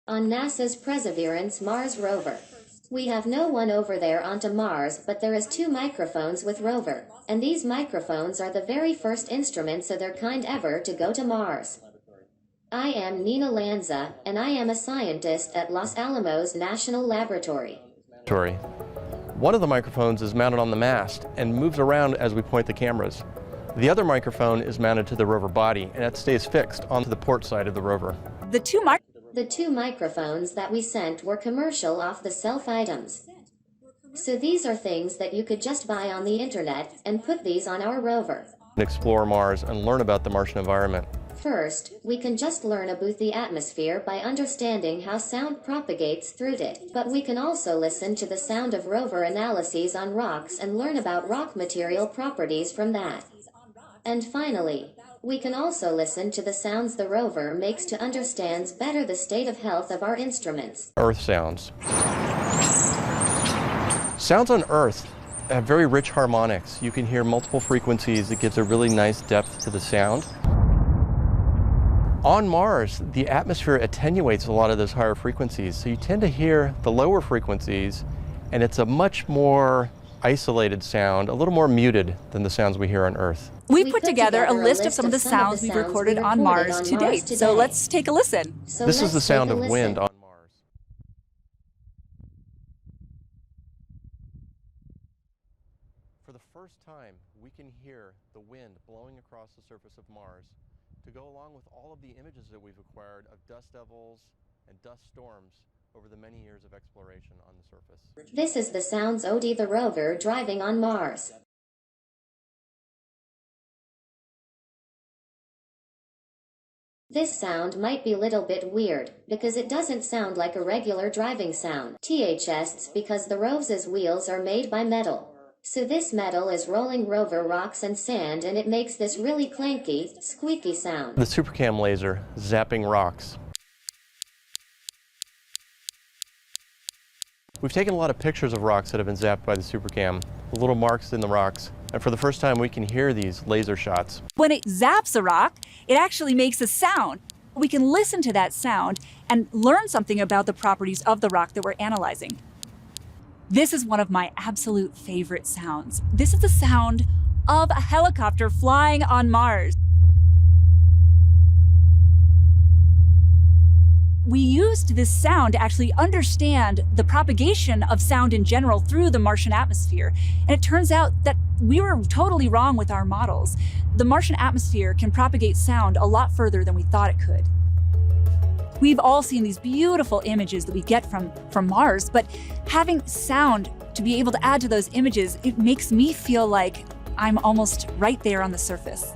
on NASA's Perseverance Mars rover. We have no one over there onto Mars, but there is 2 microphones with Rover, and these microphones are the very first instruments of their kind ever to go to Mars. I am Nina Lanza, and I am a scientist at Los Alamos National Laboratory. One of the microphones is mounted on the mast and moves around as we point the cameras. The other microphone is mounted to the rover body, and it stays fixed onto the port side of the rover. The two microphones that we sent were commercial off-the-shelf items. So these are things that you could just buy on the internet and put these on our rover. Explore Mars and learn about the Martian environment. First, we can just learn about the atmosphere by understanding how sound propagates through it, but we can also listen to the sound of rover analyses on rocks and learn about rock material properties from that. And finally, we can also listen to the sounds the rover makes to understand better the state of health of our instruments. Earth sounds. Sounds on Earth have very rich harmonics. You can hear multiple frequencies. It gives a really nice depth to the sound. On Mars, the atmosphere attenuates a lot of those higher frequencies, so you tend to hear the lower frequencies, and it's a much more isolated sound, a little more muted than the sounds we hear on Earth. We've put together a list of some of the sounds we've recorded on Mars to date, so let's take a listen. This is the sound of wind on Mars. For the first time, we can hear the wind blowing across the surface of Mars to go along with all of the images that we've acquired of dust devils and dust storms over the many years of exploration on the surface. This is the sounds of the rover driving on Mars. This sound might be a little bit weird, because it doesn't sound like a regular driving sound. It's because the rover's wheels are made by metal. So this metal is rolling rover rocks and sand, and it makes this really clanky, squeaky sound. The SuperCam laser zapping rocks. We've taken a lot of pictures of rocks that have been zapped by the SuperCam, the little marks in the rocks, and for the first time we can hear these laser shots. When it zaps a rock, it actually makes a sound. We can listen to that sound and learn something about the properties of the rock that we're analyzing. This is one of my absolute favorite sounds. This is the sound of a helicopter flying on Mars. We used this sound to actually understand the propagation of sound in general through the Martian atmosphere. And it turns out that we were totally wrong with our models. The Martian atmosphere can propagate sound a lot further than we thought it could. We've all seen these beautiful images that we get from Mars, but having sound to be able to add to those images, it makes me feel like I'm almost right there on the surface.